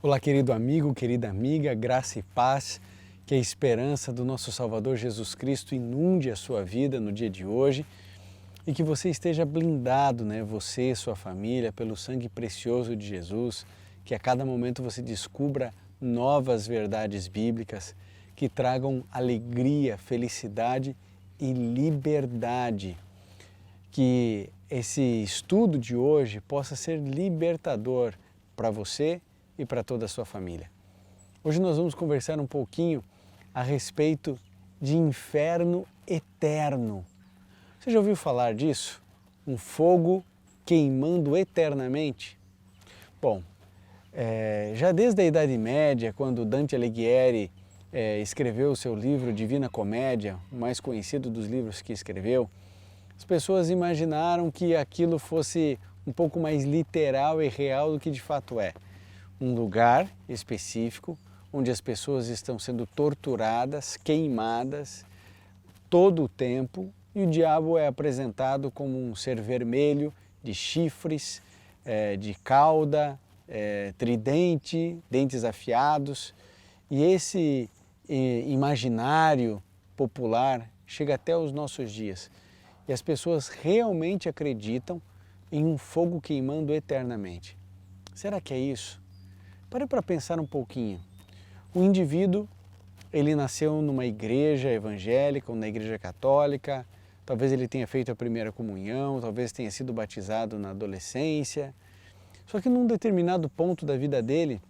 Olá, querido amigo, querida amiga, graça e paz, que a esperança do nosso Salvador Jesus Cristo inunde a sua vida no dia de hoje e que você esteja blindado, você e sua família, pelo sangue precioso de Jesus, que a cada momento você descubra novas verdades bíblicas que tragam alegria, felicidade e liberdade. Que esse estudo de hoje possa ser libertador para você e para toda a sua família. Hoje nós vamos conversar um pouquinho a respeito de inferno eterno. Você já ouviu falar disso? Um fogo queimando eternamente? Bom, já desde a Idade Média, quando Dante Alighieri escreveu o seu livro Divina Comédia, o mais conhecido dos livros que escreveu, as pessoas imaginaram que aquilo fosse um pouco mais literal e real do que de fato é. Um lugar específico onde as pessoas estão sendo torturadas, queimadas todo o tempo, e o diabo é apresentado como um ser vermelho, de chifres, de cauda, tridente, dentes afiados, e esse imaginário popular chega até os nossos dias. E as pessoas realmente acreditam em um fogo queimando eternamente. Será que é isso? Pare para pensar um pouquinho. O indivíduo, ele nasceu numa igreja evangélica ou na igreja católica, talvez ele tenha feito a primeira comunhão, talvez tenha sido batizado na adolescência. Só que num determinado ponto da vida dele,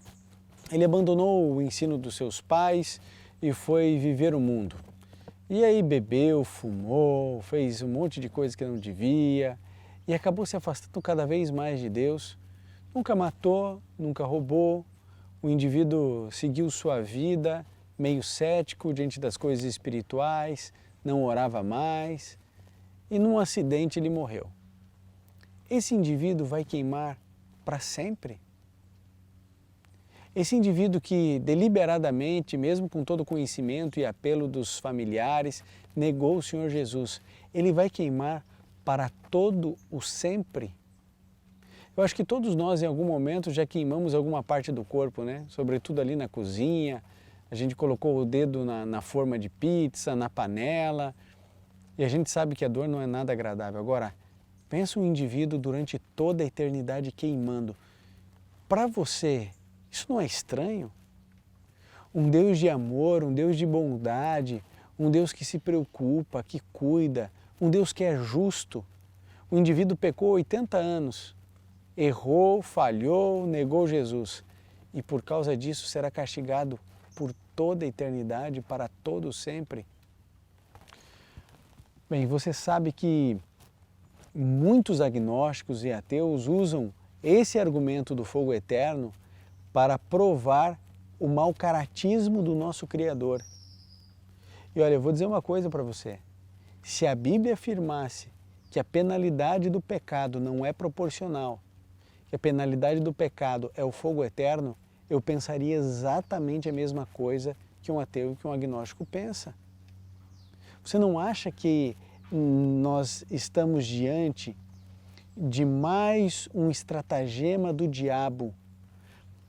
ele abandonou o ensino dos seus pais e foi viver o mundo. E aí bebeu, fumou, fez um monte de coisas que não devia e acabou se afastando cada vez mais de Deus. Nunca matou, nunca roubou, o indivíduo seguiu sua vida meio cético diante das coisas espirituais, não orava mais e num acidente ele morreu. Esse indivíduo vai queimar para sempre? Esse indivíduo que deliberadamente, mesmo com todo o conhecimento e apelo dos familiares, negou o Senhor Jesus, ele vai queimar para todo o sempre? Eu acho que todos nós em algum momento já queimamos alguma parte do corpo, Sobretudo ali na cozinha, a gente colocou o dedo na forma de pizza, na panela, e a gente sabe que a dor não é nada agradável. Agora, pensa um indivíduo durante toda a eternidade queimando. Para você, isso não é estranho? Um Deus de amor, um Deus de bondade, um Deus que se preocupa, que cuida, um Deus que é justo. O indivíduo pecou 80 anos, errou, falhou, negou Jesus e por causa disso será castigado por toda a eternidade, para todo sempre. Bem, você sabe que muitos agnósticos e ateus usam esse argumento do fogo eterno para provar o mau caratismo do nosso Criador. E olha, eu vou dizer uma coisa para você. Se a Bíblia afirmasse que a penalidade do pecado não é proporcional, que a penalidade do pecado é o fogo eterno, eu pensaria exatamente a mesma coisa que um ateu e que um agnóstico pensa. Você não acha que nós estamos diante de mais um estratagema do diabo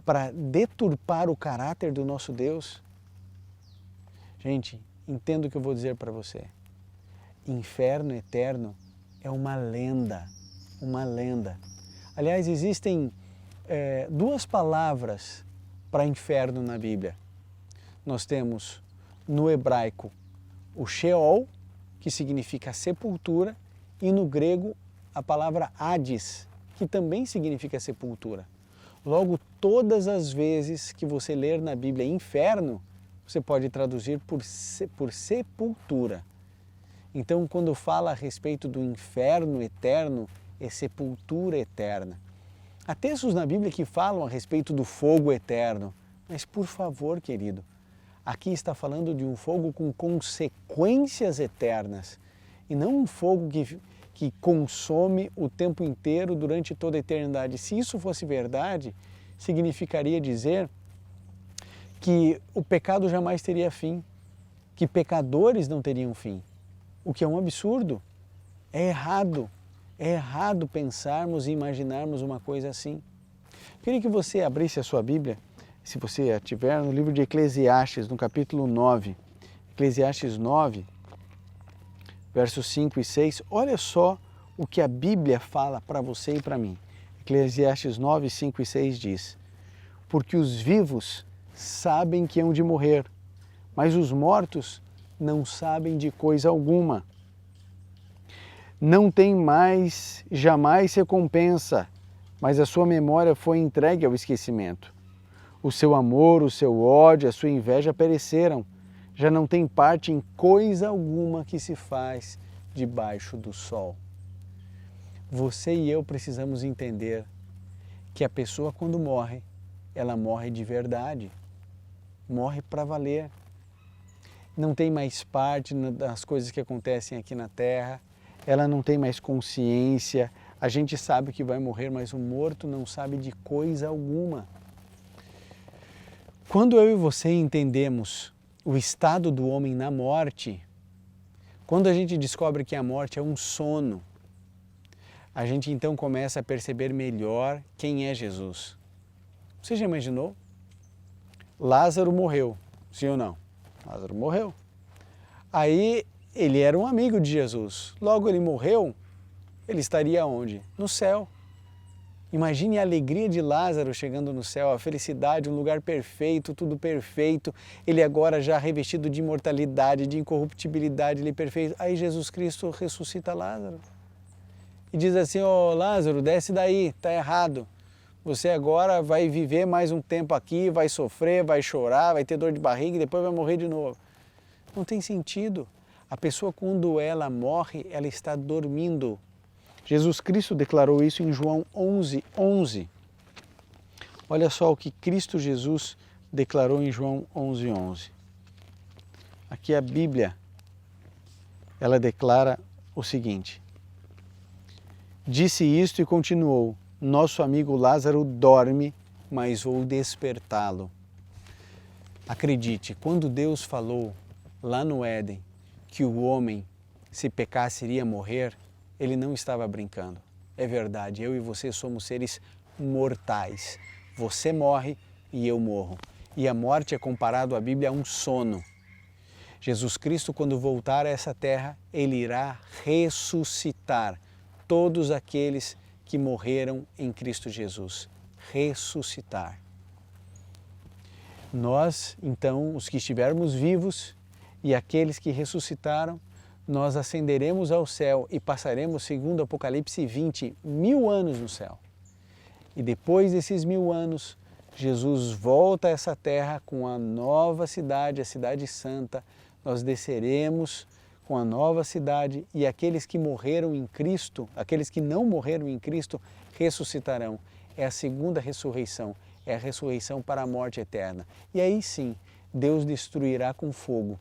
para deturpar o caráter do nosso Deus? Gente, entenda o que eu vou dizer para você. Inferno eterno é uma lenda, uma lenda. Aliás, existem duas palavras para inferno na Bíblia. Nós temos no hebraico o Sheol, que significa sepultura, e no grego a palavra Hades, que também significa sepultura. Logo, todas as vezes que você ler na Bíblia inferno, você pode traduzir por sepultura. Então, quando fala a respeito do inferno eterno, é sepultura eterna. Há textos na Bíblia que falam a respeito do fogo eterno, mas por favor, querido, aqui está falando de um fogo com consequências eternas e não um fogo que consome o tempo inteiro durante toda a eternidade. Se isso fosse verdade, significaria dizer que o pecado jamais teria fim, que pecadores não teriam fim, o que é um absurdo, é errado. É errado pensarmos e imaginarmos uma coisa assim. Queria que você abrisse a sua Bíblia, se você tiver no livro de Eclesiastes, no capítulo 9, Eclesiastes 9, versos 5 e 6, olha só o que a Bíblia fala para você e para mim. Eclesiastes 9, 5 e 6 diz: porque os vivos sabem que hão de morrer, mas os mortos não sabem de coisa alguma. Não tem mais, jamais recompensa, mas a sua memória foi entregue ao esquecimento. O seu amor, o seu ódio, a sua inveja pereceram, já não tem parte em coisa alguma que se faz debaixo do sol. Você e eu precisamos entender que a pessoa, quando morre, ela morre de verdade, morre para valer. Não tem mais parte das coisas que acontecem aqui na Terra, ela não tem mais consciência. A gente sabe que vai morrer, mas o morto não sabe de coisa alguma. Quando eu e você entendemos o estado do homem na morte, quando a gente descobre que a morte é um sono, a gente então começa a perceber melhor quem é Jesus. Você já imaginou? Lázaro morreu, sim ou não? Lázaro morreu. Aí ele era um amigo de Jesus. Logo ele morreu, ele estaria onde? No céu. Imagine a alegria de Lázaro chegando no céu, a felicidade, um lugar perfeito, tudo perfeito. Ele agora já revestido de imortalidade, de incorruptibilidade, ele é perfeito. Aí Jesus Cristo ressuscita Lázaro. E diz assim: ô Lázaro, desce daí, está errado. Você agora vai viver mais um tempo aqui, vai sofrer, vai chorar, vai ter dor de barriga e depois vai morrer de novo. Não tem sentido. A pessoa, quando ela morre, ela está dormindo. Jesus Cristo declarou isso em João 11, 11. Olha só o que Cristo Jesus declarou em João 11, 11. Aqui a Bíblia, ela declara o seguinte: disse isto e continuou: nosso amigo Lázaro dorme, mas vou despertá-lo. Acredite, quando Deus falou lá no Éden que o homem, se pecasse, iria morrer, ele não estava brincando. É verdade, eu e você somos seres mortais. Você morre e eu morro. E a morte é comparado à Bíblia a um sono. Jesus Cristo, quando voltar a essa terra, ele irá ressuscitar todos aqueles que morreram em Cristo Jesus. Ressuscitar. Nós, então, os que estivermos vivos e aqueles que ressuscitaram, nós ascenderemos ao céu e passaremos, segundo Apocalipse 20, 1000 anos no céu. E depois desses 1000 anos, Jesus volta a essa terra com a nova cidade, a cidade santa. Nós desceremos com a nova cidade e aqueles que morreram em Cristo, aqueles que não morreram em Cristo, ressuscitarão. É a segunda ressurreição, é a ressurreição para a morte eterna. E aí sim, Deus destruirá com fogo.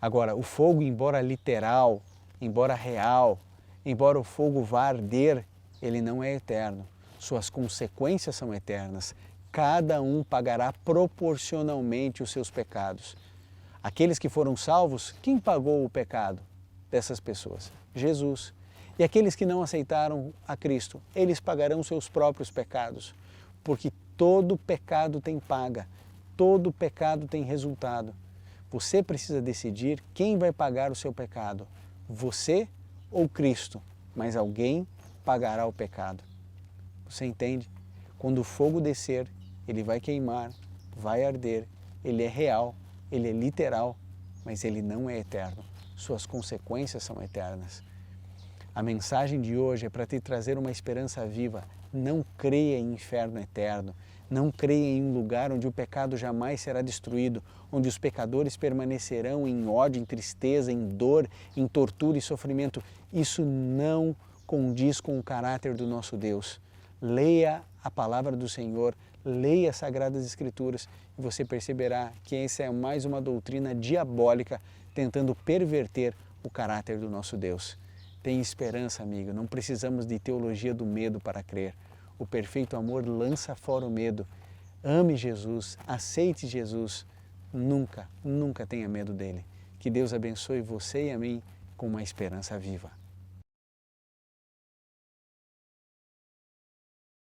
Agora, o fogo, embora literal, embora real, embora o fogo vá arder, ele não é eterno. Suas consequências são eternas. Cada um pagará proporcionalmente os seus pecados. Aqueles que foram salvos, quem pagou o pecado dessas pessoas? Jesus. E aqueles que não aceitaram a Cristo, eles pagarão seus próprios pecados, porque todo pecado tem paga, todo pecado tem resultado. Você precisa decidir quem vai pagar o seu pecado, você ou Cristo, mas alguém pagará o pecado. Você entende? Quando o fogo descer, ele vai queimar, vai arder, ele é real, ele é literal, mas ele não é eterno. Suas consequências são eternas. A mensagem de hoje é para te trazer uma esperança viva. Não creia em inferno eterno. Não creia em um lugar onde o pecado jamais será destruído, onde os pecadores permanecerão em ódio, em tristeza, em dor, em tortura e sofrimento. Isso não condiz com o caráter do nosso Deus. Leia a palavra do Senhor, leia as Sagradas Escrituras e você perceberá que essa é mais uma doutrina diabólica tentando perverter o caráter do nosso Deus. Tem esperança, amigo, não precisamos de teologia do medo para crer. O perfeito amor lança fora o medo. Ame Jesus, aceite Jesus, nunca tenha medo dele. Que Deus abençoe você e a mim com uma esperança viva.